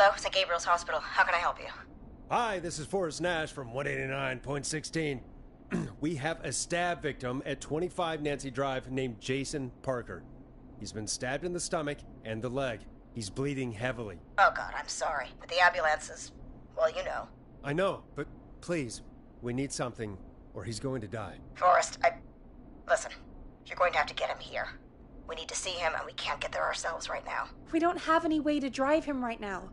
Hello, St. Gabriel's Hospital. How can I help you? Hi, this is Forrest Nash from 189.16. We have a stab victim at 25 Nancy Drive named Jason Parker. He's been stabbed in the stomach and the leg. He's bleeding heavily. Oh God, I'm sorry. But the ambulance is... well, you know. I know, but please, we need something, or he's going to die. Forrest, listen, you're going to have to get him here. We need to see him, and we can't get there ourselves right now. We don't have any way to drive him right now.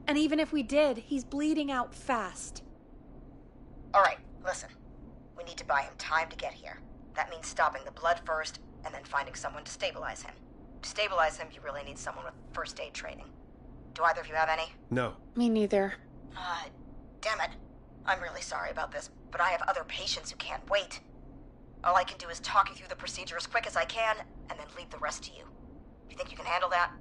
And even if we did, he's bleeding out fast. Alright, listen. We need to buy him time to get here. That means stopping the blood first, and then finding someone to stabilize him. To stabilize him, you really need someone with first aid training. Do either of you have any? No. Me neither. Damn it. I'm really sorry about this, but I have other patients who can't wait. All I can do is talk you through the procedure as quick as I can, and then leave the rest to you. You think you can handle that?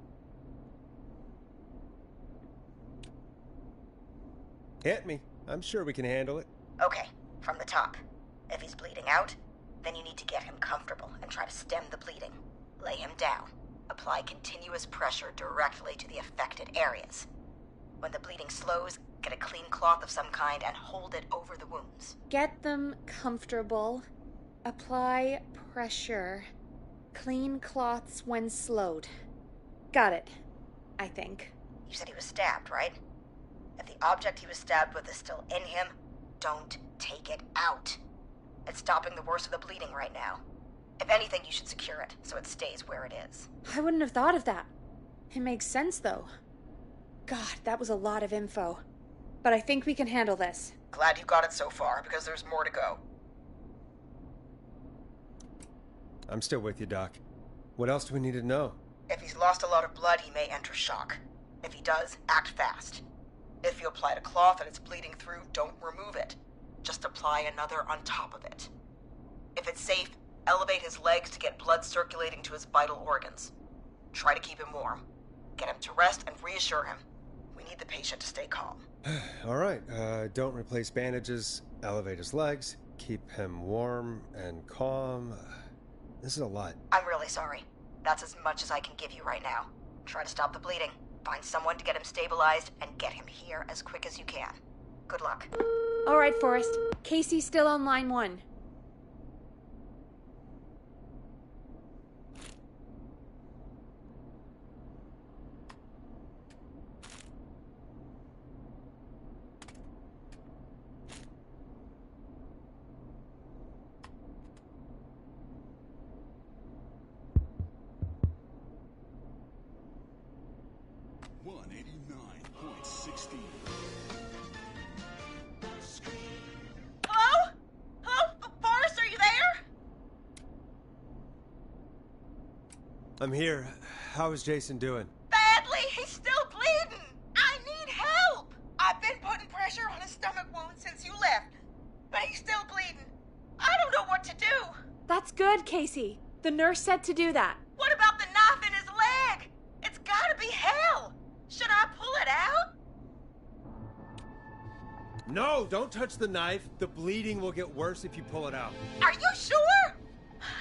Hit me. I'm sure we can handle it. Okay, from the top. If he's bleeding out, then you need to get him comfortable and try to stem the bleeding. Lay him down. Apply continuous pressure directly to the affected areas. When the bleeding slows, get a clean cloth of some kind and hold it over the wounds. Get them comfortable. Apply pressure. Clean cloths when slowed. Got it, I think. You said he was stabbed, right? If the object he was stabbed with is still in him, don't take it out. It's stopping the worst of the bleeding right now. If anything, you should secure it so it stays where it is. I wouldn't have thought of that. It makes sense, though. God, that was a lot of info. But I think we can handle this. Glad you got it so far, because there's more to go. I'm still with you, Doc. What else do we need to know? If he's lost a lot of blood, he may enter shock. If he does, act fast. If you applied a cloth and it's bleeding through, don't remove it. Just apply another on top of it. If it's safe, elevate his legs to get blood circulating to his vital organs. Try to keep him warm. Get him to rest and reassure him. We need the patient to stay calm. All right, don't replace bandages, elevate his legs, keep him warm and calm. This is a lot. I'm really sorry. That's as much as I can give you right now. Try to stop the bleeding. Find someone to get him stabilized and get him here as quick as you can. Good luck. All right, Forrest. Casey's still on line 1. Hello? Hello? Forrest, are you there? I'm here. How is Jason doing? Badly. He's still bleeding. I need help. I've been putting pressure on his stomach wound since you left, but he's still bleeding. I don't know what to do. That's good, Casey. The nurse said to do that. What about the knife in his leg? It's gotta be hell. Should I pull it out? No, don't touch the knife. The bleeding will get worse if you pull it out. Are you sure?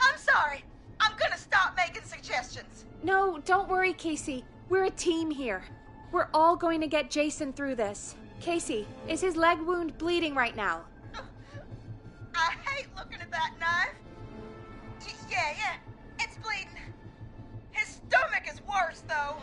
I'm sorry. I'm gonna stop making suggestions. No, don't worry, Casey. We're a team here. We're all going to get Jason through this. Casey, is his leg wound bleeding right now? I hate looking at that knife. Yeah, it's bleeding. His stomach is worse, though.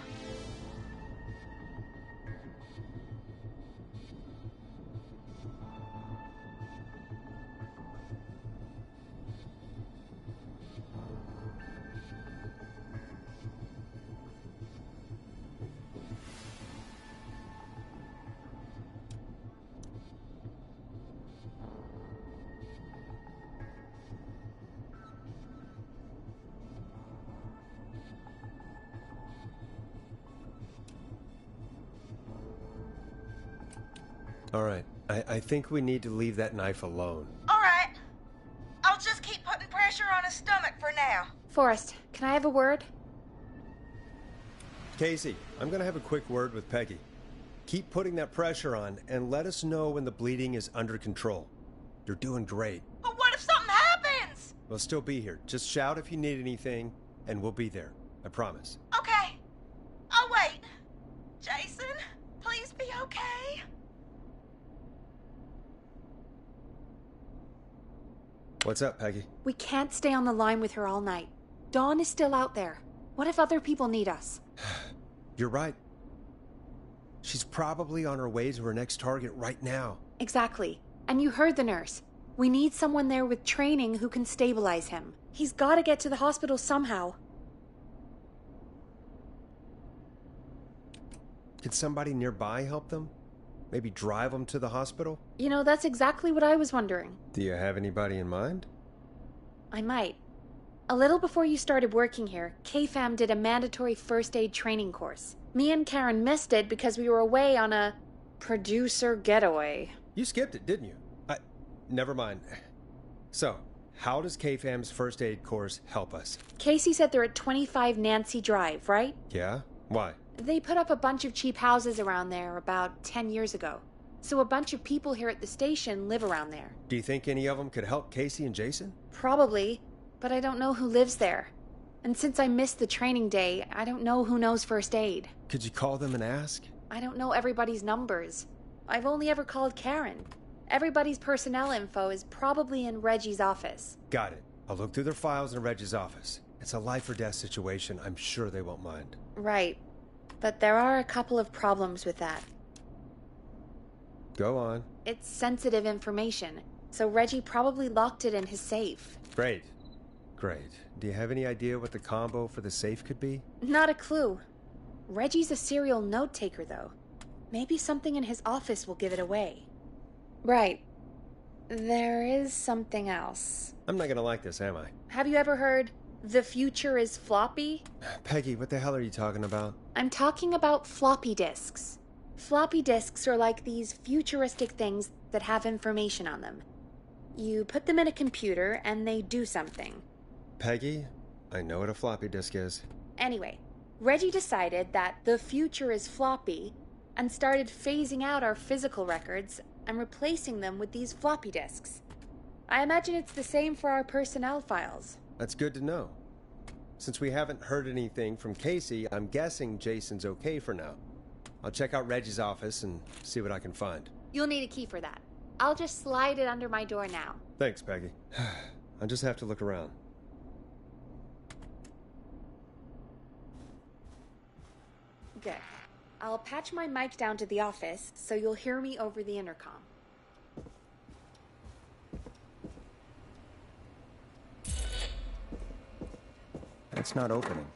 All right, I think we need to leave that knife alone. All right. I'll just keep putting pressure on his stomach for now. Forrest, can I have a word? Casey, I'm gonna have a quick word with Peggy. Keep putting that pressure on and let us know when the bleeding is under control. You're doing great. But what if something happens? We'll still be here. Just shout if you need anything, and we'll be there. I promise. Okay. I'll wait. Jason, please What's up, Peggy? We can't stay on the line with her all night. Dawn is still out there. What if other people need us? You're right. She's probably on her way to her next target right now. Exactly. And you heard the nurse. We need someone there with training who can stabilize him. He's got to get to the hospital somehow. Could somebody nearby help them? Maybe drive them to the hospital? You know, that's exactly what I was wondering. Do you have anybody in mind? I might. A little before you started working here, KFAM did a mandatory first aid training course. Me and Karen missed it because we were away on a producer getaway. You skipped it, didn't you? Never mind. So, how does KFAM's first aid course help us? Casey said they're at 25 Nancy Drive, right? Yeah? Why? They put up a bunch of cheap houses around there about 10 years ago. So a bunch of people here at the station live around there. Do you think any of them could help Casey and Jason? Probably, but I don't know who lives there. And since I missed the training day, I don't know who knows first aid. Could you call them and ask? I don't know everybody's numbers. I've only ever called Karen. Everybody's personnel info is probably in Reggie's office. Got it. I'll look through their files in Reggie's office. It's a life or death situation. I'm sure they won't mind. Right. But there are a couple of problems with that. Go on. It's sensitive information, so Reggie probably locked it in his safe. Great. Great. Do you have any idea what the combo for the safe could be? Not a clue. Reggie's a serial note-taker, though. Maybe something in his office will give it away. Right. There is something else. I'm not gonna like this, am I? Have you ever heard, "The future is floppy"? Peggy, what the hell are you talking about? I'm talking about floppy disks. Floppy disks are like these futuristic things that have information on them. You put them in a computer and they do something. Peggy, I know what a floppy disk is. Anyway, Reggie decided that the future is floppy and started phasing out our physical records and replacing them with these floppy disks. I imagine it's the same for our personnel files. That's good to know. Since we haven't heard anything from Casey, I'm guessing Jason's okay for now. I'll check out Reggie's office and see what I can find. You'll need a key for that. I'll just slide it under my door now. Thanks, Peggy. I'll just have to look around. Good. I'll patch my mic down to the office so you'll hear me over the intercom. It's not opening.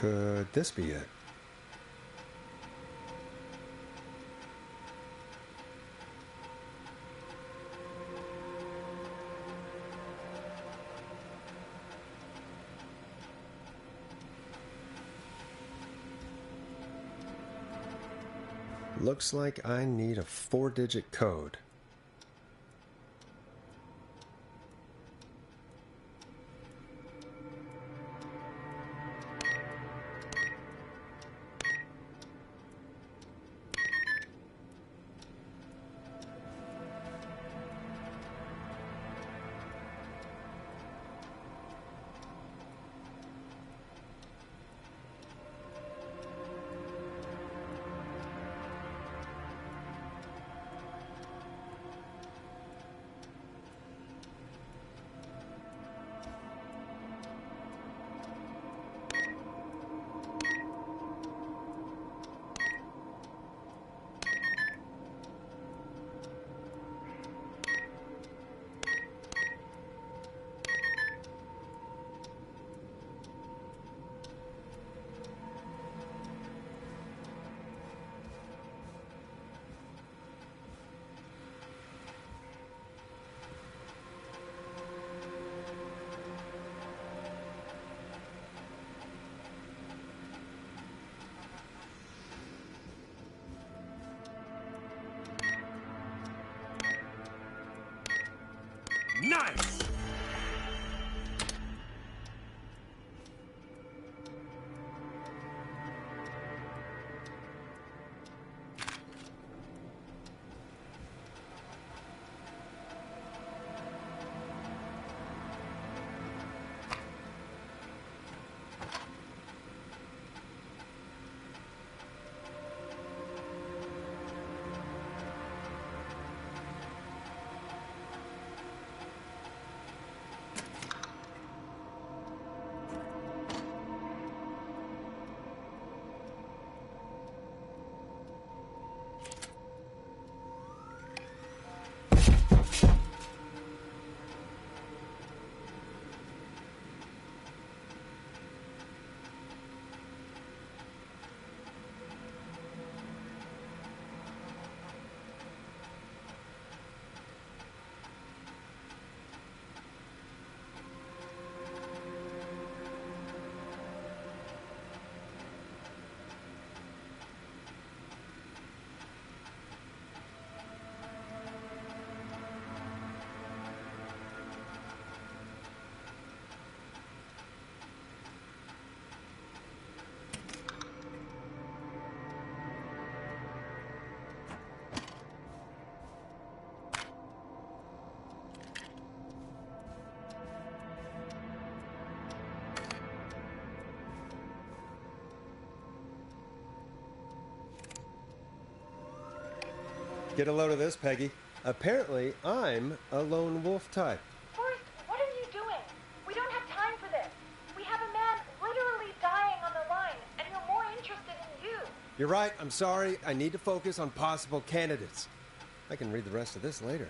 Could this be it? Looks like I need a 4-digit code. Nice! Get a load of this, Peggy. Apparently, I'm a lone wolf type. Forrest, what are you doing? We don't have time for this. We have a man literally dying on the line, and we're more interested in you. You're right, I'm sorry. I need to focus on possible candidates. I can read the rest of this later.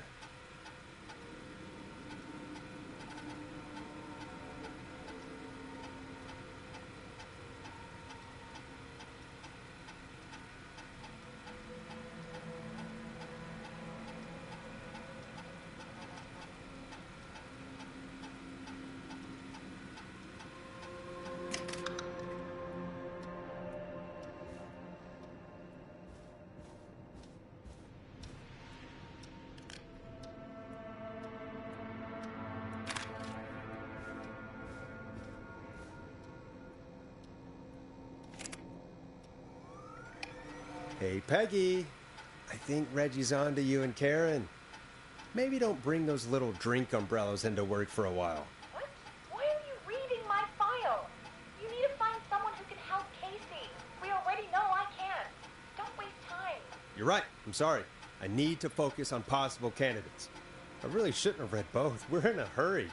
Hey, Peggy. I think Reggie's on to you and Karen. Maybe don't bring those little drink umbrellas into work for a while. What? Why are you reading my file? You need to find someone who can help Casey. We already know I can't. Don't waste time. You're right. I'm sorry. I need to focus on possible candidates. I really shouldn't have read both. We're in a hurry.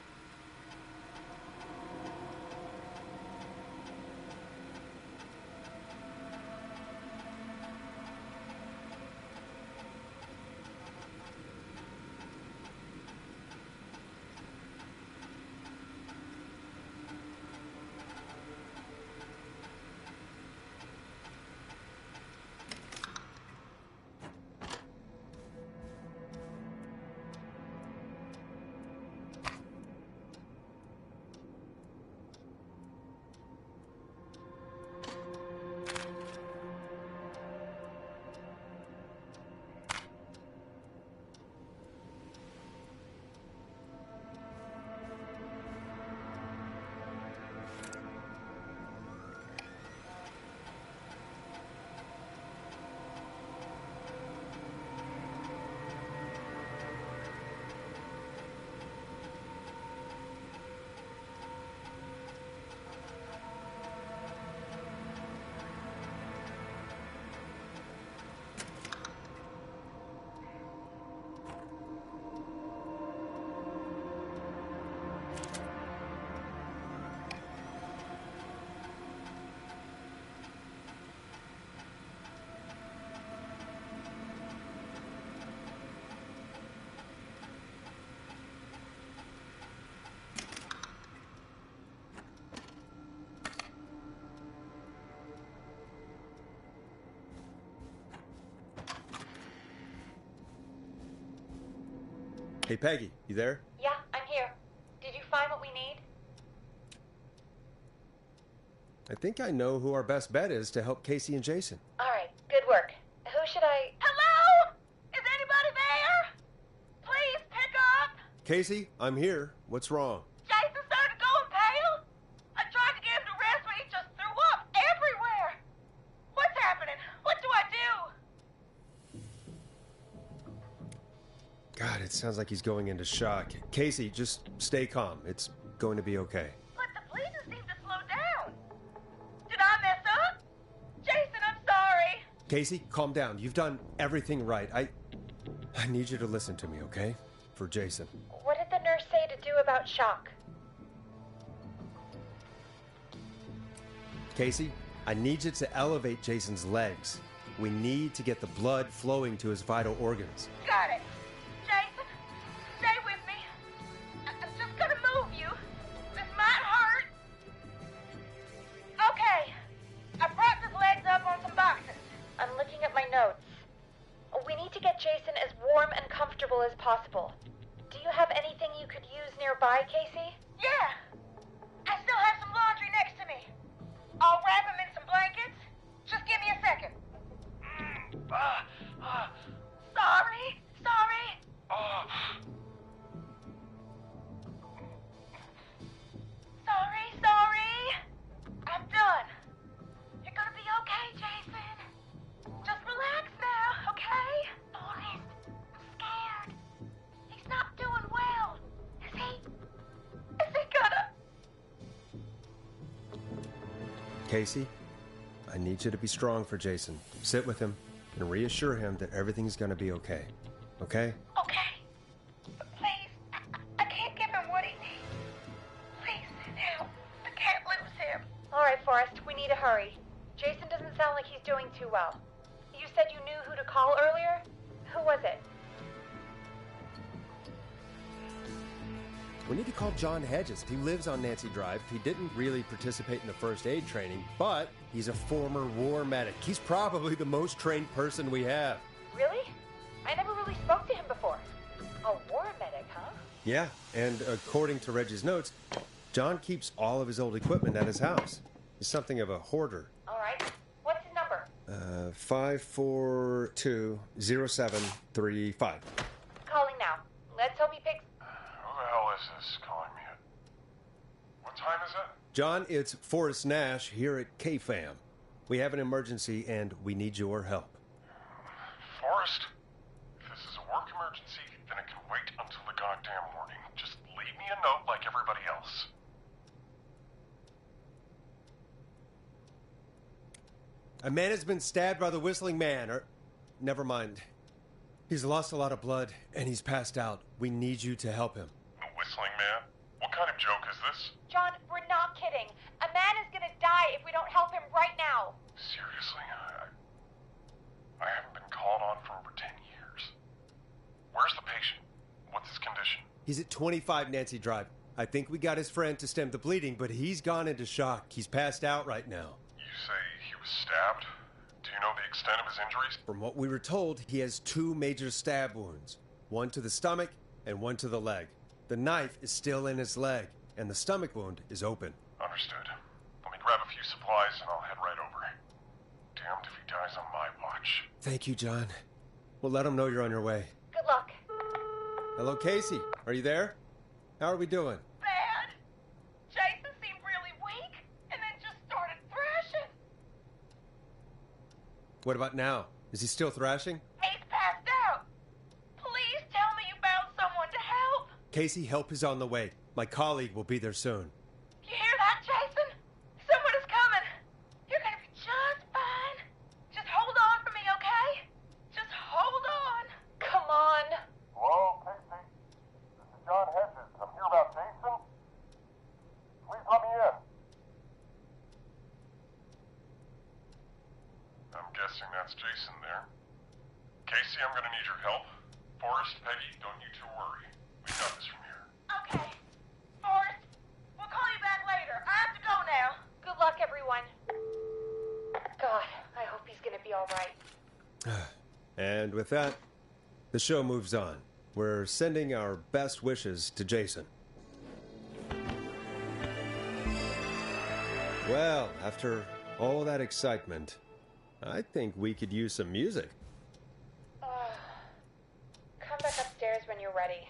Hey, Peggy, you there? Yeah, I'm here. Did you find what we need? I think I know who our best bet is to help Casey and Jason. All right, good work. Who should I... Hello? Is anybody there? Please pick up. Casey, I'm here. What's wrong? Jason started going pale. I tried to get him to rest, but he just threw up everywhere. What's happening? What do I do? God, it sounds like he's going into shock. Casey, just stay calm. It's going to be okay. But the bleeding seemed to slow down. Did I mess up? Jason, I'm sorry. Casey, calm down. You've done everything right. I need you to listen to me, okay? For Jason. What did the nurse say to do about shock? Casey, I need you to elevate Jason's legs. We need to get the blood flowing to his vital organs. Got it. Jason, stay with me. I'm just gonna move you. This might hurt. Okay. I propped his legs up on some boxes. I'm looking at my notes. We need to get Jason as warm and comfortable as possible. Do you have anything you could use nearby, Casey? Yeah. I still have some laundry next to me. I'll wrap him in some blankets. Just give me a second. Sorry. Sorry. I'm done. You're gonna be okay, Jason. Just relax now, okay? Forrest, I'm scared. He's not doing well. Is he gonna... Casey, I need you to be strong for Jason. Sit with him and reassure him that everything's going to be okay. Okay? Okay. But please, I can't give him what he needs. Please, help. I can't lose him. All right, Forrest, we need to hurry. Jason doesn't sound like he's doing too well. You said you knew who to call earlier? Who was it? We need to call John Hedges. He lives on Nancy Drive. He didn't really participate in the first aid training, but he's a former war medic. He's probably the most trained person we have. Really? I never really spoke to him before. A war medic, huh? Yeah, and according to Reggie's notes, John keeps all of his old equipment at his house. He's something of a hoarder. All right. What's his number? 5420735. Calling now. Let's hope he picks... Who the hell is this calling me at? What time is it? John, it's Forrest Nash here at KFAM. We have an emergency and we need your help. Forrest? If this is a work emergency, then it can wait until the goddamn morning. Just leave me a note like everybody else. A man has been stabbed by the Whistling Man, or... Never mind. He's lost a lot of blood, and he's passed out. We need you to help him. The Whistling Man? What kind of joke is this? John, we're not kidding. A man is gonna die if we don't help him right now. Seriously? I haven't been called on for over 10 years. Where's the patient? What's his condition? He's at 25 Nancy Drive. I think we got his friend to stem the bleeding, but he's gone into shock. He's passed out right now. You say he was stabbed? Do you know the extent of his injuries? From what we were told, he has 2 major stab wounds. One to the stomach and one to the leg. The knife is still in his leg, and the stomach wound is open. Understood. Let me grab a few supplies and I'll head right over. Damned if he dies on my watch. Thank you, John. We'll let him know you're on your way. Good luck. Hello, Casey. Are you there? How are we doing? Bad. Jason seemed really weak, and then just started thrashing. What about now? Is he still thrashing? He's passed out. Please tell me you found someone to help. Casey, help is on the way. My colleague will be there soon. You hear that, Jason? Someone is coming. You're gonna be just fine. Just hold on for me, okay? Just hold on. Come on. Hello, Casey. This is John Hedges. I'm here about Jason. Please let me in. I'm guessing that's Jason there. Casey, I'm gonna need your help. Forrest, Peggy, don't you two worry. We got this from here. Okay. Forrest, we'll call you back later. I have to go now. Good luck, everyone. God, I hope he's gonna be all right. And with that, the show moves on. We're sending our best wishes to Jason. Well, after all that excitement, I think we could use some music. Come back upstairs when you're ready.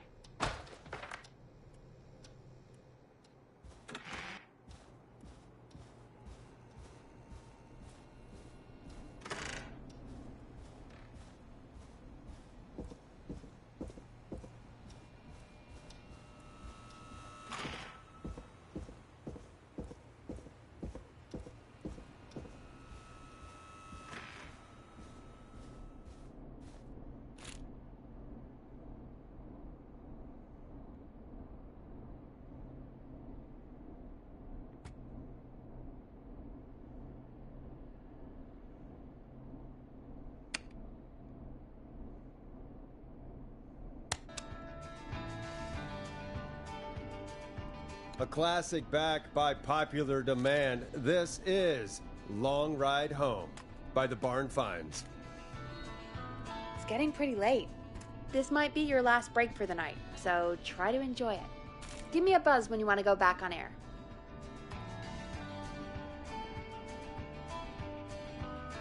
A classic back by popular demand. This is Long Ride Home by the Barn Finds. It's getting pretty late. This might be your last break for the night, so try to enjoy it. Give me a buzz when you want to go back on air.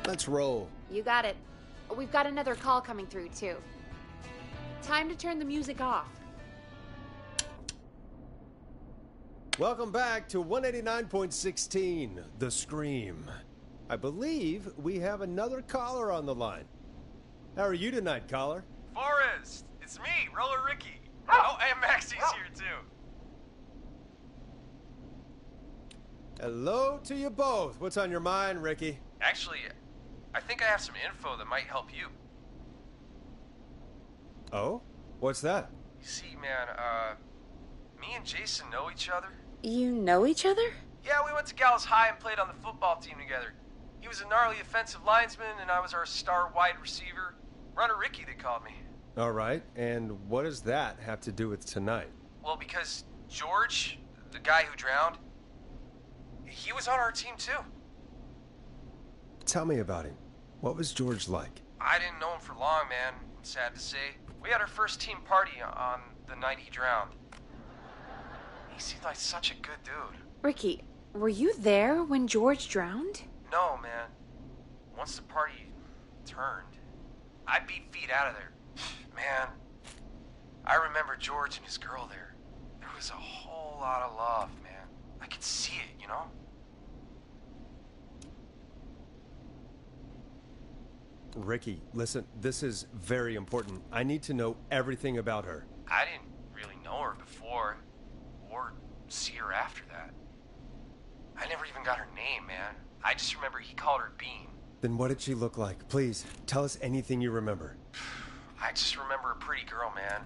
Let's roll. You got it. We've got another call coming through, too. Time to turn the music off. Welcome back to 189.16, The Scream. I believe we have another caller on the line. How are you tonight, caller? Forrest, it's me, Roller Ricky. Oh, and Maxie's here too. Hello to you both. What's on your mind, Ricky? Actually, I think I have some info that might help you. Oh? What's that? You see, man, me and Jason know each other. You know each other? Yeah, we went to Gallows High and played on the football team together. He was a gnarly offensive linesman, and I was our star wide receiver. Runner Ricky, they called me. All right, and what does that have to do with tonight? Well, because George, the guy who drowned, he was on our team too. Tell me about him. What was George like? I didn't know him for long, man. I'm sad to say. We had our first team party on the night he drowned. He seemed like such a good dude. Ricky, were you there when George drowned? No, man. Once the party turned, I beat feet out of there. Man, I remember George and his girl there. There was a whole lot of love, man. I could see it, you know? Ricky, listen, this is very important. I need to know everything about her. I didn't really know her before, or see her after that. I never even got her name, man. I just remember he called her Bean. Then what did she look like? Please, tell us anything you remember. I just remember a pretty girl, man.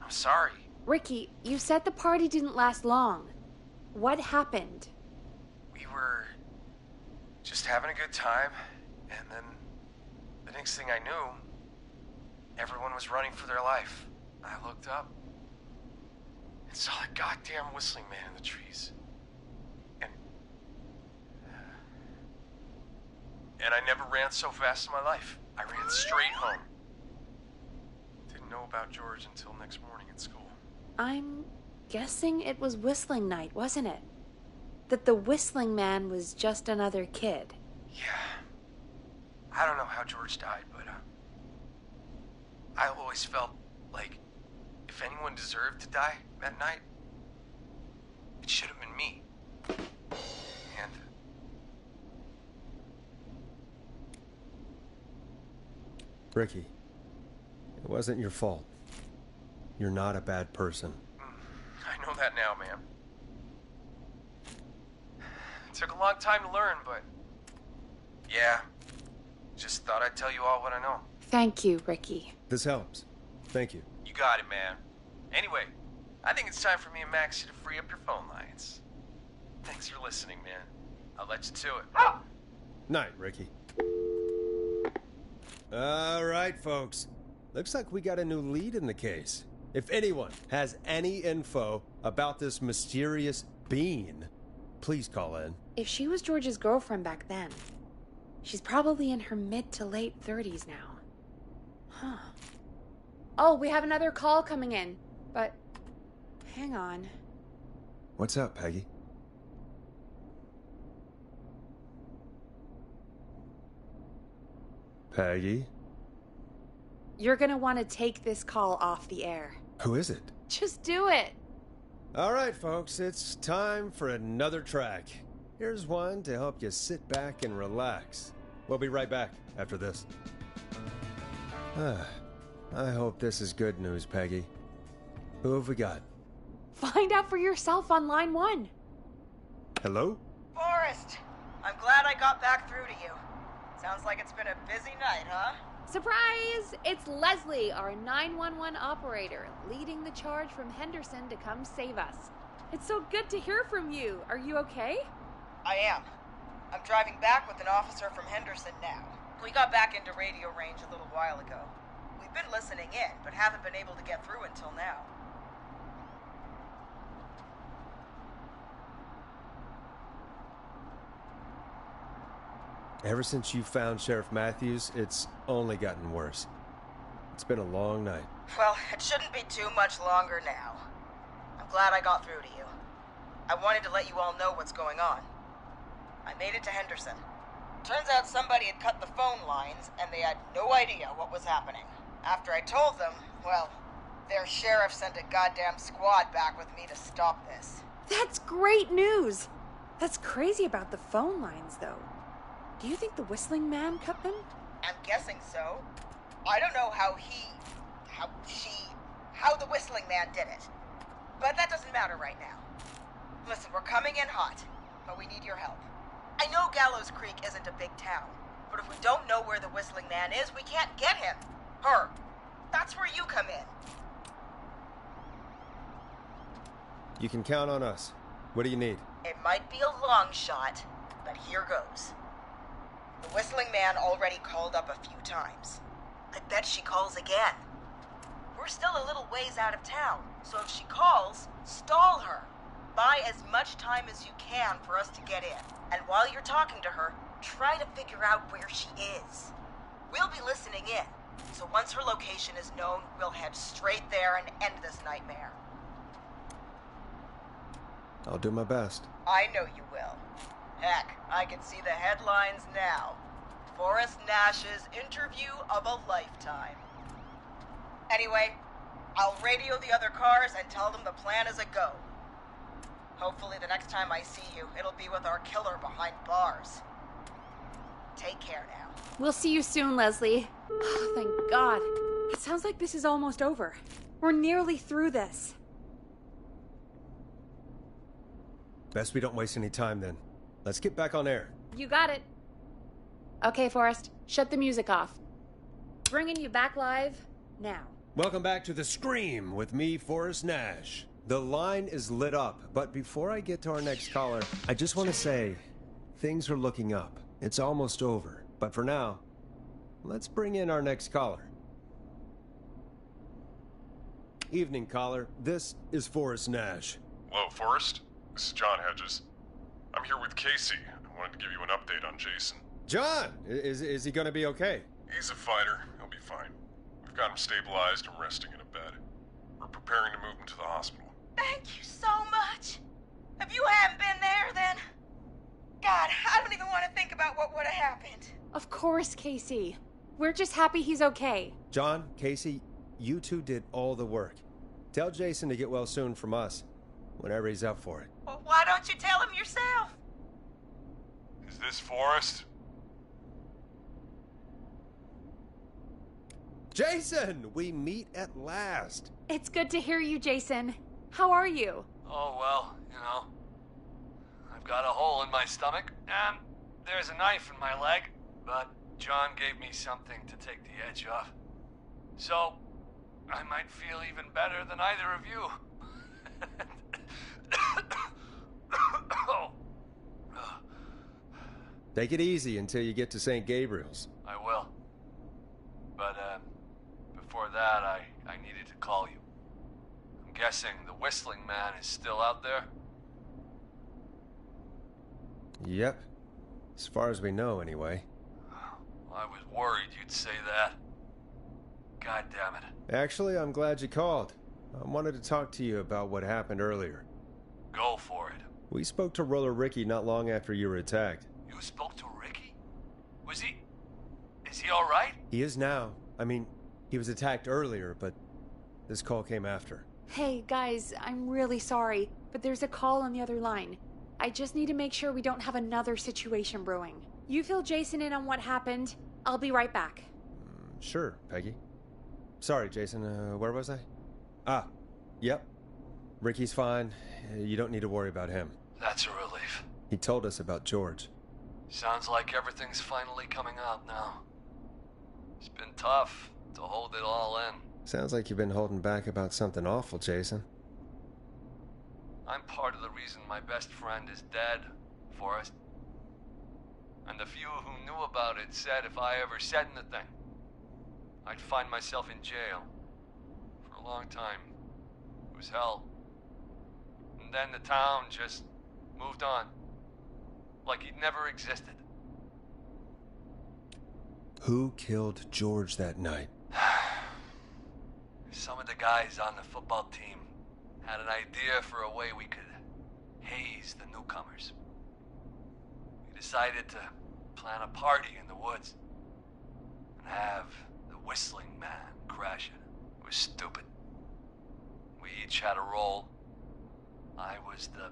I'm sorry. Ricky, you said the party didn't last long. What happened? We were just having a good time, and then the next thing I knew, everyone was running for their life. I looked up and saw that goddamn whistling man in the trees. And I never ran so fast in my life. I ran straight home. Didn't know about George until next morning at school. I'm guessing it was whistling night, wasn't it? That the whistling man was just another kid. Yeah. I don't know how George died, but I always felt like if anyone deserved to die that night, it should have been me. And Ricky, it wasn't your fault. You're not a bad person. I know that now, man. It took a long time to learn, but yeah, just thought I'd tell you all what I know. Thank you, Ricky. This helps. Thank you. You got it, man. Anyway, I think it's time for me and Maxie to free up your phone lines. Thanks for listening, man. I'll let you to it. Night, Ricky. All right, folks. Looks like we got a new lead in the case. If anyone has any info about this mysterious being, please call in. If she was George's girlfriend back then, she's probably in her mid to late 30s now. Huh. Oh, we have another call coming in, but hang on. What's up, Peggy? Peggy? You're gonna want to take this call off the air. Who is it? Just do it. All right, folks, it's time for another track. Here's one to help you sit back and relax. We'll be right back after this. I hope this is good news, Peggy. Who have we got? Find out for yourself on line 1. Hello? Forrest, I'm glad I got back through to you. Sounds like it's been a busy night, huh? Surprise! It's Leslie, our 911 operator, leading the charge from Henderson to come save us. It's so good to hear from you. Are you okay? I am. I'm driving back with an officer from Henderson now. We got back into radio range a little while ago. We've been listening in, but haven't been able to get through until now. Ever since you found Sheriff Matthews, it's only gotten worse. It's been a long night. Well, it shouldn't be too much longer now. I'm glad I got through to you. I wanted to let you all know what's going on. I made it to Henderson. Turns out somebody had cut the phone lines, and they had no idea what was happening. After I told them, well, their sheriff sent a goddamn squad back with me to stop this. That's great news! That's crazy about the phone lines, though. Do you think the Whistling Man cut them? I'm guessing so. I don't know how the Whistling Man did it. But that doesn't matter right now. Listen, we're coming in hot, but we need your help. I know Gallows Creek isn't a big town, but if we don't know where the Whistling Man is, we can't get him. Her. That's where you come in. You can count on us. What do you need? It might be a long shot, but here goes. The Whistling Man already called up a few times. I bet she calls again. We're still a little ways out of town, so if she calls, stall her. Buy as much time as you can for us to get in. And while you're talking to her, try to figure out where she is. We'll be listening in, so once her location is known, we'll head straight there and end this nightmare. I'll do my best. I know you will. Heck, I can see the headlines now. Forrest Nash's interview of a lifetime. Anyway, I'll radio the other cars and tell them the plan is a go. Hopefully the next time I see you, it'll be with our killer behind bars. Take care now. We'll see you soon, Leslie. Oh, thank God. It sounds like this is almost over. We're nearly through this. Best we don't waste any time then. Let's get back on air. You got it. Okay, Forrest, shut the music off. Bringing you back live now. Welcome back to The Scream with me, Forrest Nash. The line is lit up, but before I get to our next caller, I just want to say, things are looking up. It's almost over. But for now, let's bring in our next caller. Evening, caller. This is Forrest Nash. Hello, Forrest. This is John Hedges. I'm here with Casey. I wanted to give you an update on Jason. John! Is he gonna be okay? He's a fighter. He'll be fine. We've got him stabilized and resting in a bed. We're preparing to move him to the hospital. Thank you so much. If you hadn't been there, then... God, I don't even want to think about what would have happened. Of course, Casey. We're just happy he's okay. John, Casey, you two did all the work. Tell Jason to get well soon from us, whenever he's up for it. Well, why don't you tell him yourself? Is this Forrest? Jason! We meet at last. It's good to hear you, Jason. How are you? Oh, well, I've got a hole in my stomach, and there's a knife in my leg, but John gave me something to take the edge off. So, I might feel even better than either of you. Oh. Take it easy until you get to St. Gabriel's. I will. But, before that, I needed to call you. I'm guessing the Whistling Man is still out there? Yep. As far as we know, anyway. I was worried you'd say that. God damn it. Actually, I'm glad you called. I wanted to talk to you about what happened earlier. Go for it. We spoke to Roller Ricky not long after you were attacked. You spoke to Ricky? Is he alright? He is now. I mean, he was attacked earlier, but this call came after. Hey, guys, I'm really sorry, but there's a call on the other line. I just need to make sure we don't have another situation brewing. You fill Jason in on what happened. I'll be right back. Sure, Peggy. Sorry, Jason, where was I? Yep. Ricky's fine. You don't need to worry about him. That's a relief. He told us about George. Sounds like everything's finally coming out now. It's been tough to hold it all in. Sounds like you've been holding back about something awful, Jason. I'm part of the reason my best friend is dead, Forrest. And the few who knew about it said if I ever said anything, I'd find myself in jail. For a long time. It was hell. And then the town just moved on. Like he'd never existed. Who killed George that night? Some of the guys on the football team had an idea for a way we could haze the newcomers. We decided to plan a party in the woods and have the Whistling Man crash it. It was stupid. We each had a role. I was the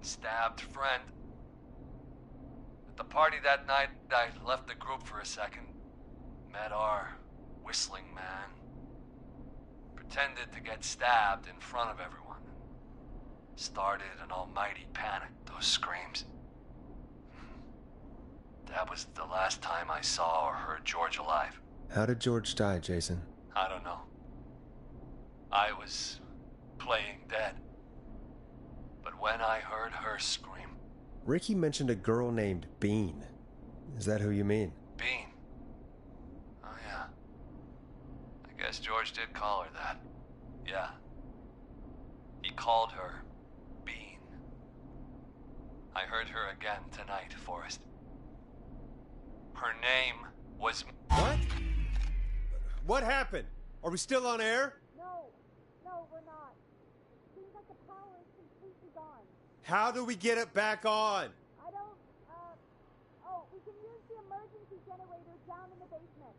stabbed friend. At the party that night, I left the group for a second, met our Whistling Man, pretended to get stabbed in front of everyone, started an almighty panic. Those screams. That was the last time I saw or heard George alive. How did George die, Jason? I don't know. I was playing dead. But when I heard her scream... Ricky mentioned a girl named Bean. Is that who you mean? Bean? Oh, yeah. I guess George did call her that. Yeah. He called her Bean. I heard her again tonight, Forrest. Her name was... What? What happened? Are we still on air? No, we're not. Seems like the power is completely gone. How do we get it back on? I don't, we can use the emergency generator down in the basement.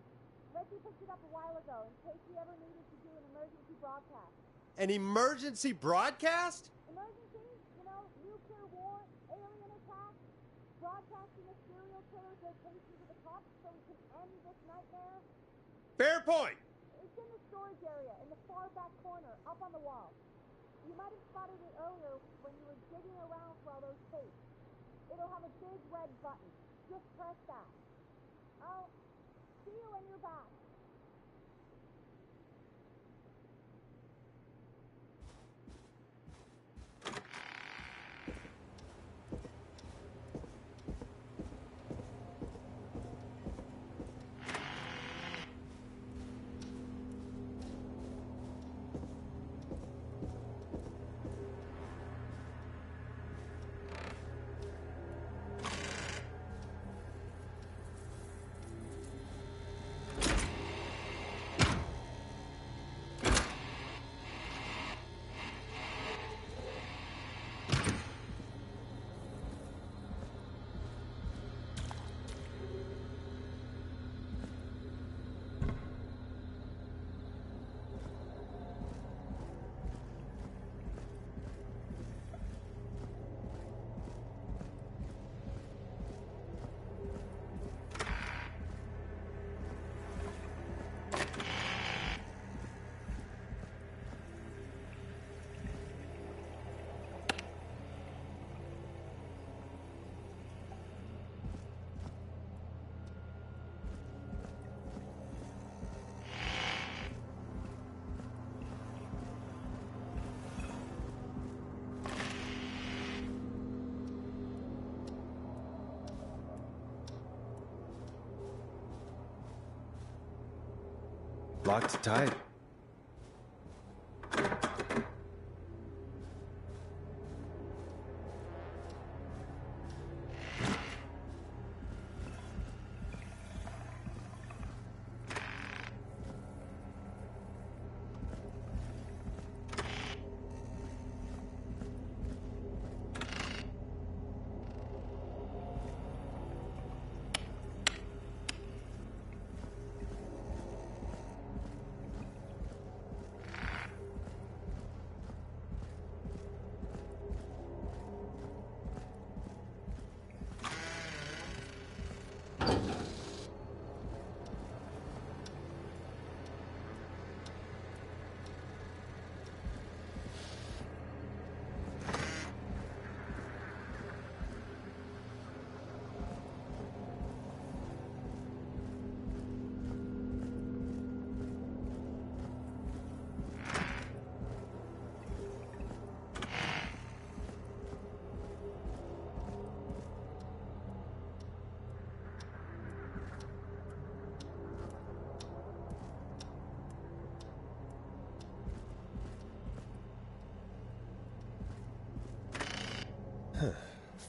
Reggie picked it up a while ago in case we ever needed to do an emergency broadcast. An emergency broadcast? Emergency? You know, nuclear war, alien attack, broadcasting a serial killer's location to the cops so we can end this nightmare. Fair point. It's in the storage area in the far back corner, up on the wall. You might have spotted it earlier when you were digging around for all those tapes. It'll have a big red button. Just press that. I'll see you when you're back. Locked tight.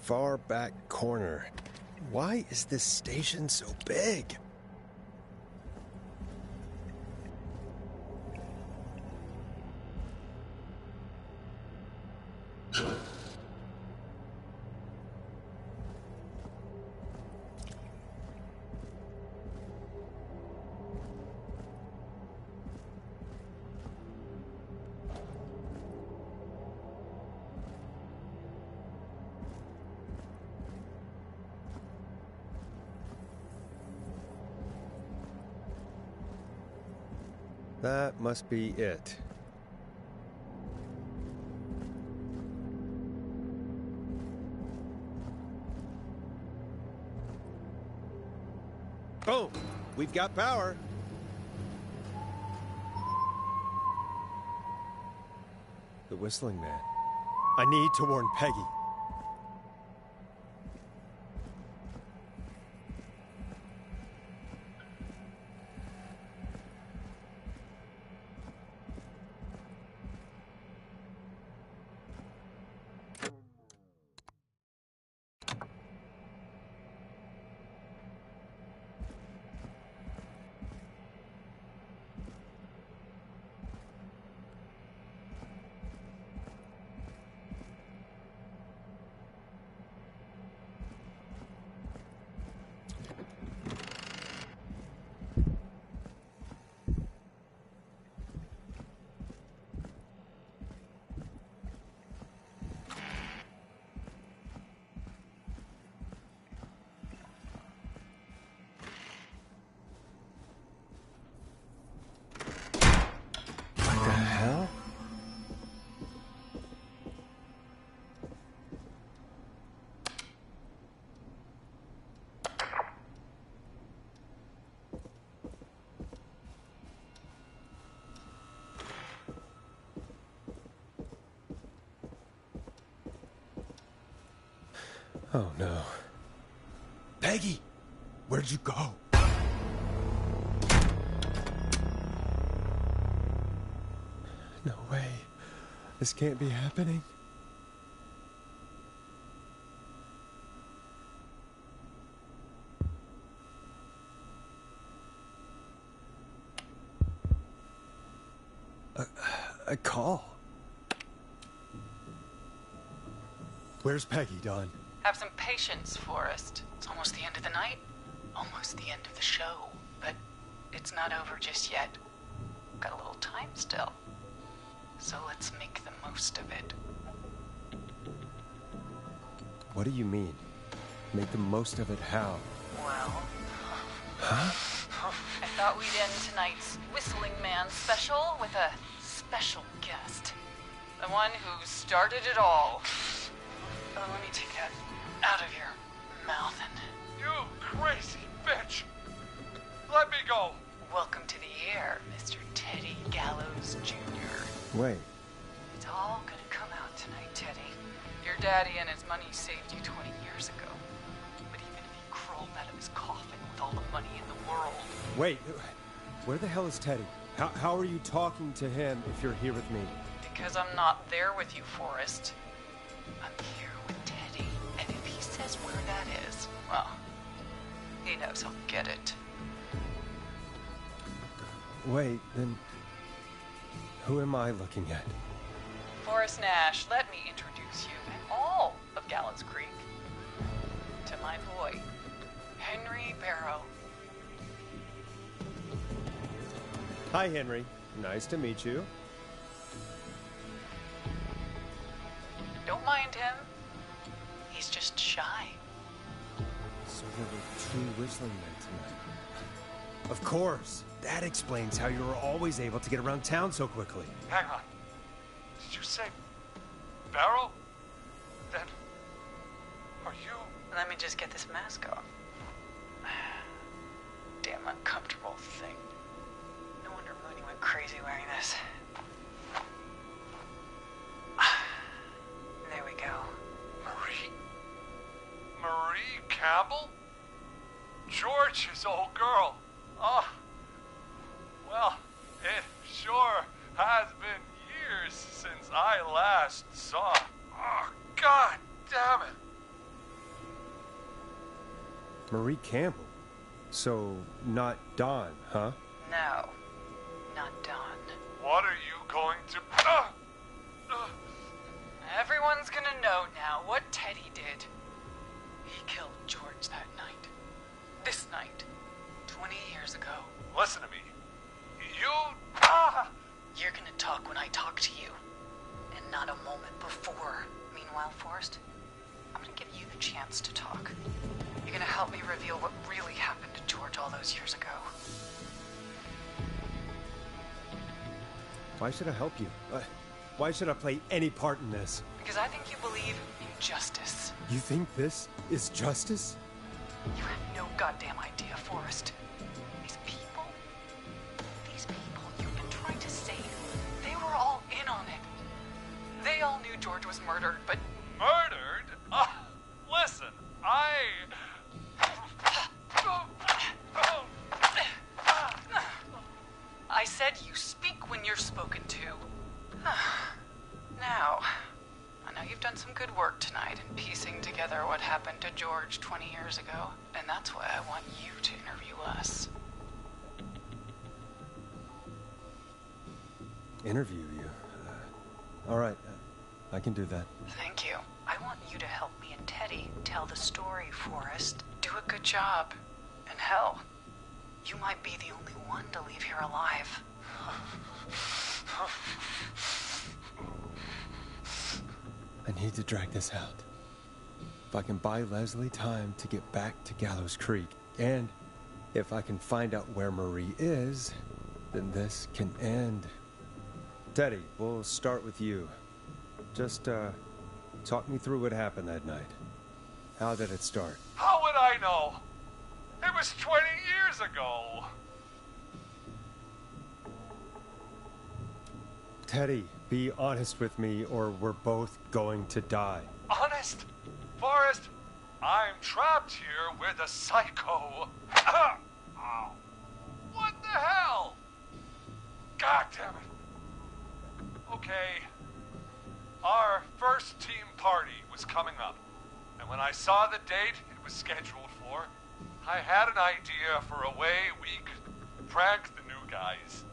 Far back corner. Why is this station so big? That must be it. Boom! We've got power. The Whistling Man. I need to warn Peggy. Oh no. Peggy! Where'd you go? No way. This can't be happening. A call. Where's Peggy, Dawn? Have some patience, Forrest. It's almost the end of the night. Almost the end of the show. But it's not over just yet. Got a little time still. So let's make the most of it. What do you mean? Make the most of it how? Well... Huh? I thought we'd end tonight's Whistling Man special with a special guest. The one who started it all. Oh, let me take that out of your mouth and... You crazy bitch! Let me go! Welcome to the air, Mr. Teddy Gallows Jr. Wait. It's all gonna come out tonight, Teddy. Your daddy and his money saved you 20 years ago. But even if he crawled out of his coffin with all the money in the world... Wait, where the hell is Teddy? How are you talking to him if you're here with me? Because I'm not there with you, Forrest. I'm here with Teddy, and if he says where that is, well, he knows he'll get it. Wait, then who am I looking at? Forrest Nash, let me introduce you and all of Gallows Creek to my boy, Henry Barrow. Hi, Henry. Nice to meet you. Don't mind him. He's just shy. So there were 2 Whistling Men tonight. Of course. That explains how you were always able to get around town so quickly. Hang on. Did you say Barrow? Then are you... Let me just get this mask off. Damn uncomfortable thing. No wonder Mooney went crazy wearing this. There we go. Marie Campbell? George's old girl. Oh, well, it sure has been years since I last saw. Oh, God damn it. Marie Campbell? So, not Dawn, huh? No, not Dawn. What are you going to... Everyone's what Teddy did. He killed George that night. This night. 20 years ago. Listen to me. You're gonna talk when I talk to you. And not a moment before. Meanwhile, Forrest, I'm gonna give you the chance to talk. You're gonna help me reveal what really happened to George all those years ago. Why should I help you? Why should I play any part in this? Because I think you believe in justice. You think this is justice? You have no goddamn idea, Forrest. These people you've been trying to save, they were all in on it. They all knew George was murdered, but... Murdered? Listen, I said you speak when you're spoken to. Now, I know you've done some good work tonight in piecing together what happened to George 20 years ago, and that's why I want you to interview us. Interview you? All right, I can do that. Thank you. I want you to help me and Teddy tell the story, Forrest. Do a good job. And hell, you might be the only one to leave here alive. I need to drag this out. If I can buy Leslie time to get back to Gallows Creek, and if I can find out where Marie is, then this can end. Teddy, we'll start with you. Just, talk me through what happened that night. How did it start? How would I know? It was 20 years ago. Teddy, be honest with me or we're both going to die. Honest? Forrest, I'm trapped here with a psycho. What the hell? God damn it. Okay. Our first team party was coming up. And when I saw the date it was scheduled for, I had an idea for a way we could prank the new guys.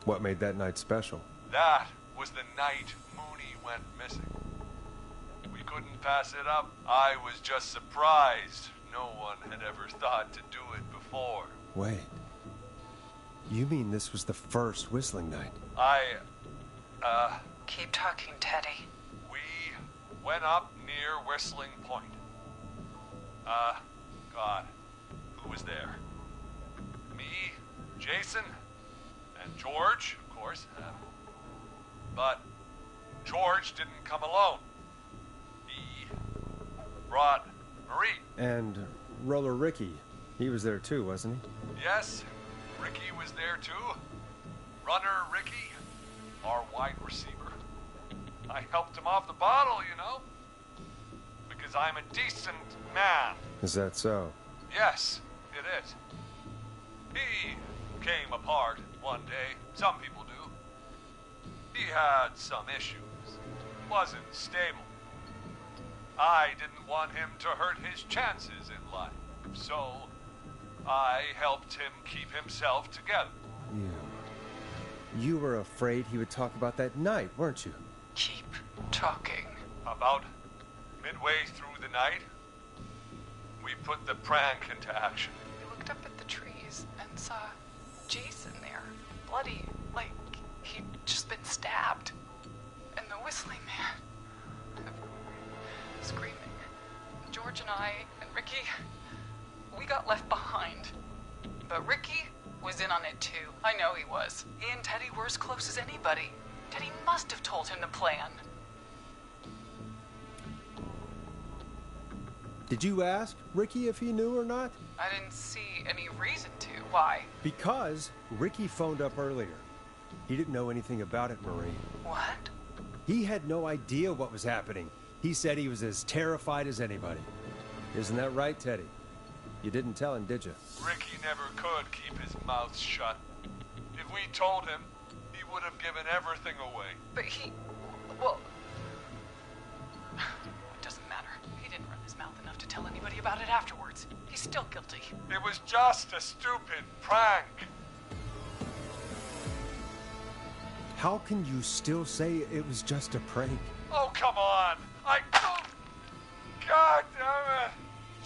What made that night special? That was the night Mooney went missing. We couldn't pass it up. I was just surprised. No one had ever thought to do it before. Wait. You mean this was the first whistling night? Keep talking, Teddy. We went up near Whistling Point. God, who was there? Me, Jason, and George, of course. But George didn't come alone. He brought Marie. And Roller Ricky, he was there too, wasn't he? Yes, Ricky was there too. Runner Ricky, our wide receiver. I helped him off the bottle, you know. Because I'm a decent man. Is that so? Yes, it is. He came apart one day. Some people do. He had some issues. Wasn't stable. I didn't want him to hurt his chances in life. So, I helped him keep himself together. You were afraid he would talk about that night, weren't you? Keep talking. About midway through the night, we put the prank into action. We looked up at the trees and saw Jason there, bloody, like he'd just been stabbed. And the whistling man, screaming. George and I and Ricky, we got left behind. But Ricky was in on it too. I know he was. He and Teddy were as close as anybody. Teddy must have told him the plan. Did you ask Ricky if he knew or not? I didn't see any reason to. Why? Because Ricky phoned up earlier. He didn't know anything about it, Marie. What? He had no idea what was happening. He said he was as terrified as anybody. Isn't that right, Teddy? You didn't tell him, did you? Ricky never could keep his mouth shut. If we told him, he would have given everything away. But he... well... it doesn't matter. He didn't run his mouth enough to tell anybody about it afterwards. He's still guilty. It was just a stupid prank. How can you still say it was just a prank? Oh, come on! God damn it!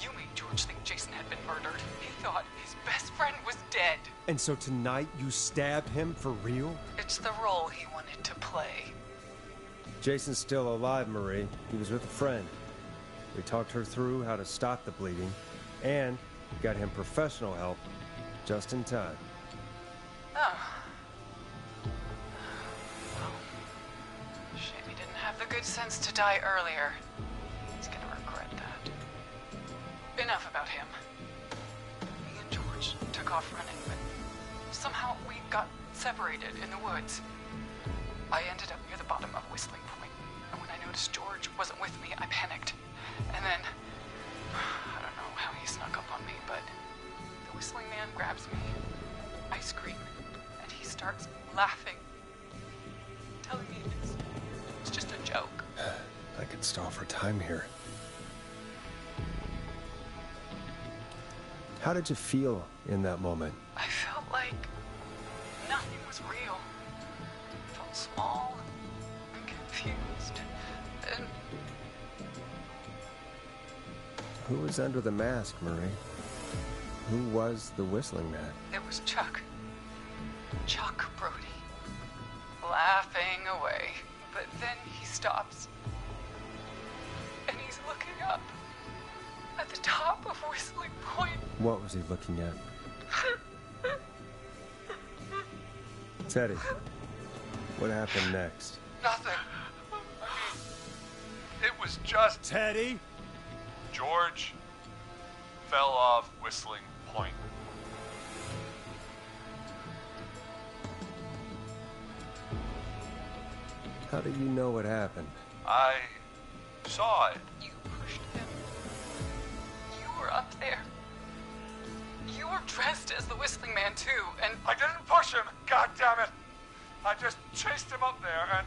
You made George think Jason had been murdered. He thought his best friend was dead. And so tonight you stabbed him for real? It's the role he wanted to play. Jason's still alive, Marie. He was with a friend. We talked her through how to stop the bleeding, and got him professional help just in time. Oh. Well, shame he didn't have the good sense to die earlier. He's gonna regret that. Enough about him. Me and George took off running, but somehow we got separated in the woods. I ended up near the bottom of Whistling Point, and when I noticed George wasn't with me, I panicked. And then, I don't know how he snuck up on me, but the Whistling Man grabs me. I scream, and he starts laughing, telling me it's just a joke. I could stall for time here. How did you feel in that moment? I felt like nothing was real. I felt small and confused, and Who was under the mask, Marie? Who was the Whistling Man? it was Chuck. Chuck Brody. Laughing away. But then he stops. And he's looking up at the top of Whistling Point. What was he looking at? Teddy, what happened next? Nothing. I mean, it was just Teddy? George fell off Whistling Point. How do you know what happened? I saw it. You pushed him. You were up there. You were dressed as the Whistling Man, too, and I didn't push him, God damn it! I just chased him up there and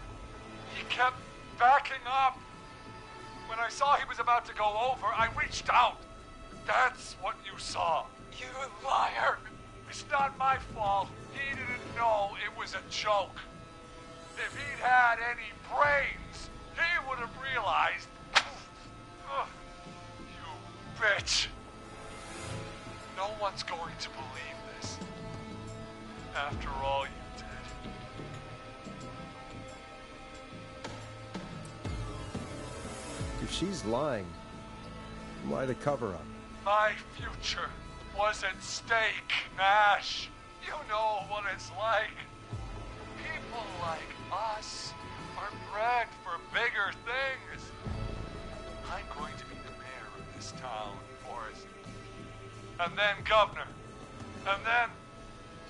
he kept backing up. When I saw he was about to go over, I reached out. That's what you saw. you liar. It's not my fault. He didn't know it was a joke. If he'd had any brains, he would have realized. Ugh, you bitch. No one's going to believe this. After all you did. If she's lying, why the cover-up? My future was at stake, Nash. You know what it's like. People like us are bred for bigger things. I'm going to be the mayor of this town, Forrest. And then governor. And then,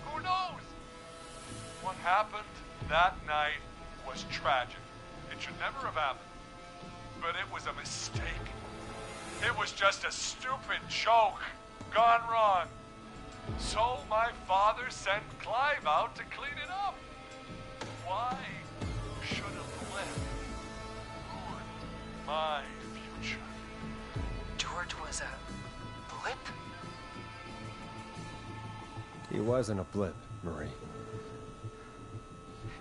who knows? What happened that night was tragic. It should never have happened. But it was a mistake. It was just a stupid joke gone wrong. So my father sent Clive out to clean it up. Why should a blip ruin my future? George was a blip? He wasn't a blip, Marie.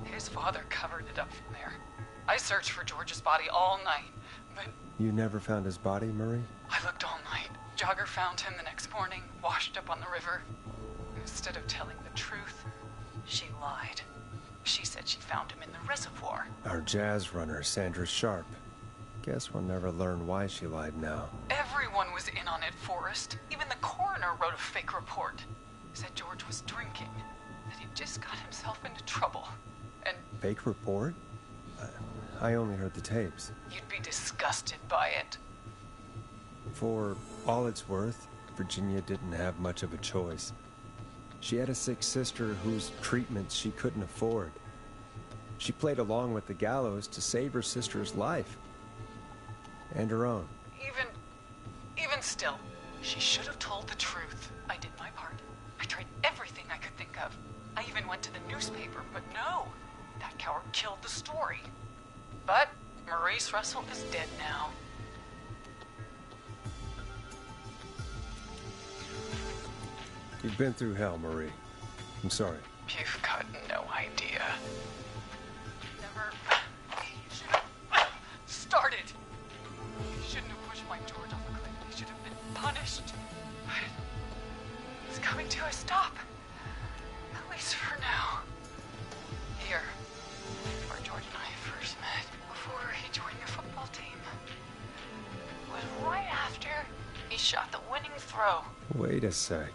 His father covered it up from there. I searched for George's body all night, but You never found his body, Marie? I looked all night. Jogger found him the next morning, washed up on the river. Instead of telling the truth, she lied. She said she found him in the reservoir. Our jazz runner, Sandra Sharp. Guess we'll never learn why she lied now. Everyone was in on it, Forrest. Even the coroner wrote a fake report. Said George was drinking, that he'd just got himself into trouble. And Fake report? I only heard the tapes. you'd be disgusted by it. For all it's worth, Virginia didn't have much of a choice. She had a sick sister whose treatments she couldn't afford. She played along with the gallows to save her sister's life. And her own. Even still, she should have told the truth. I did my part. I tried everything I could think of. I even went to the newspaper, but no. That coward killed the story. But Maurice Russell is dead now. You've been through hell, Marie. I'm sorry. You've got no idea. throw. Wait a sec.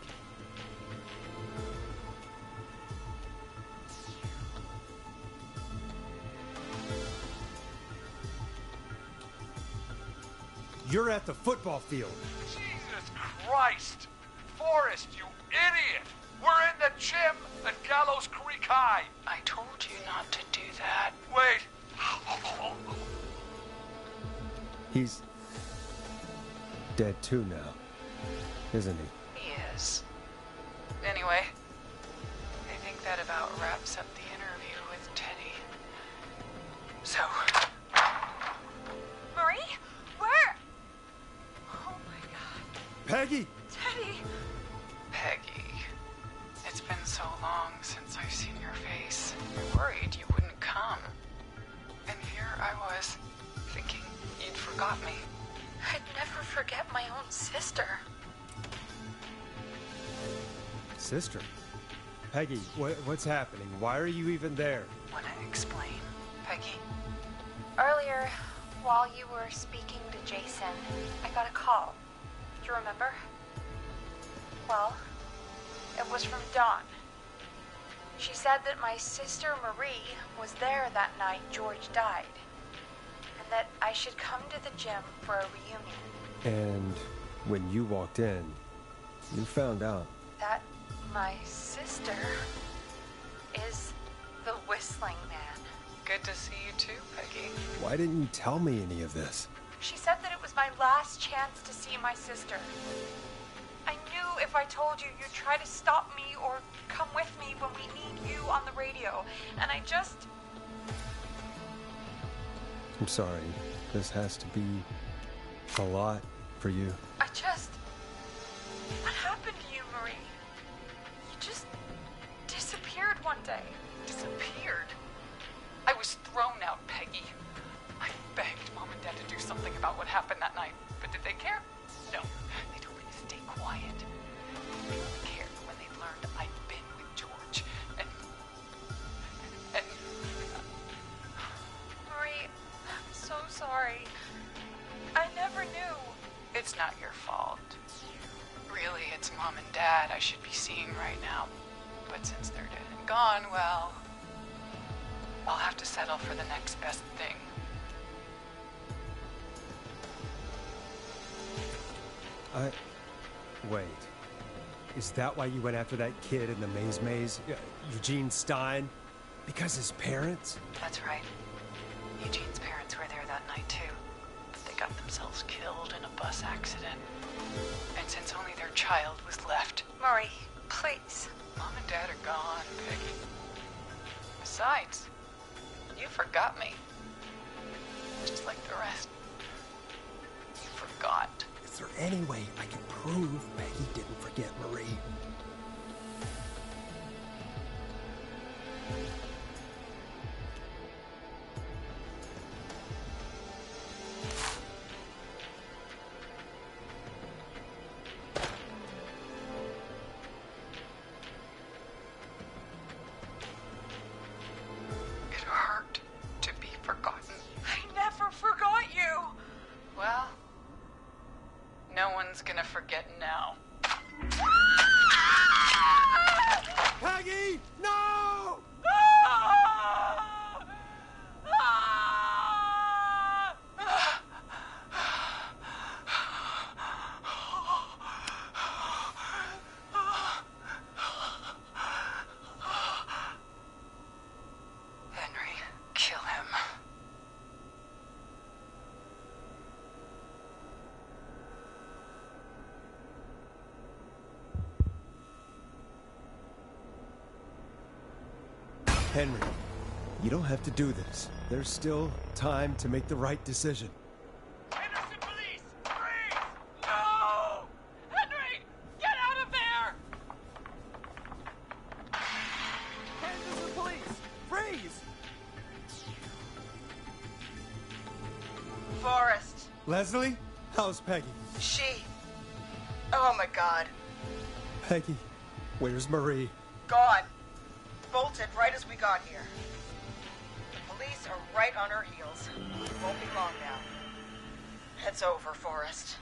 You're at the football field. Jesus Christ! Forrest, you idiot! We're in the gym at Gallows Creek High! I told you not to do that. Wait! He's dead too now, isn't he? He is. Anyway, I think that about wraps up the interview with Teddy. So... Marie? Where? Oh my god. Peggy! Teddy! Peggy, it's been so long since I've seen your face. I worried you wouldn't come. And here I was, thinking you'd forgot me. I'd never forget my own sister. Sister? Peggy, what's happening? Why are you even there? Wanna explain, Peggy? Earlier, while you were speaking to Jason, I got a call. Do you remember? Well, it was from Dawn. She said that my sister Marie was there that night George died, and that I should come to the gym for a reunion. And when you walked in, you found out. That my sister is the Whistling Man. Good to see you too, Peggy. Why didn't you tell me any of this? She said that it was my last chance to see my sister. I knew if I told you, you'd try to stop me or come with me when we need you on the radio. And I just... I'm sorry. This has to be a lot for you. What happened to you, Marie? You just disappeared one day. Disappeared? I was thrown out, Peggy. I begged Mom and Dad to do something about what happened that night, but did they care? No. They told me to stay quiet. They only cared when they learned I'd been with George. And... Marie, I'm so sorry. I never knew. It's not your fault. Really, it's Mom and Dad I should be seeing right now. But since they're dead and gone, well... I'll have to settle for the next best thing. Wait. Is that why you went after that kid in the maze? Eugene Stein? Because his parents? That's right. Eugene's parents were there that night too. But they got themselves killed in a bus accident. And since only their child was left... Marie, please. Mom and Dad are gone, Peggy. Besides, you forgot me. Just like the rest. You forgot. Is there any way I can prove Peggy didn't forget Marie? It hurt to be forgotten. I never forgot you. Well, no one's gonna forget now. Peggy! No! Henry, kill him. Henry, you don't have to do this. There's still time to make the right decision. Henderson police! Freeze! No! Henry! Get out of there! Henderson police! Freeze! Forrest. Leslie, how's Peggy? She. Oh my god. Peggy, where's Marie? Gone. Bolted right as we got here. The police are right on her heels. Won't be long now. It's over, Forrest.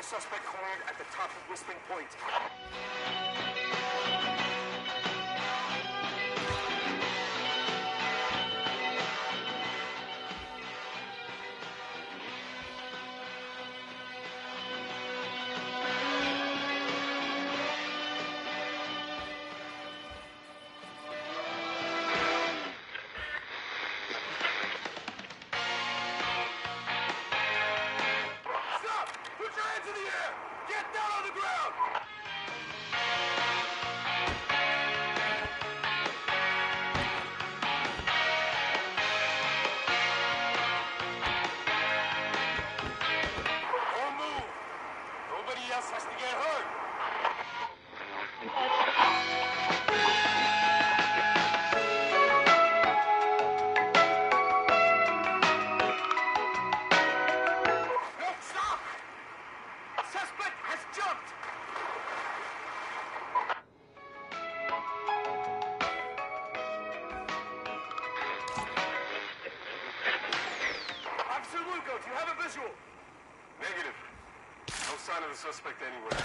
Suspect cornered at the top of Whispering Point. Has to get hurt. No, stop! Suspect has jumped. Officer Lugo, do you have a visual? Negative. No sign of the suspect anywhere.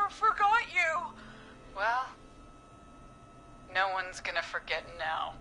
Forgot you! Well, no one's gonna forget now.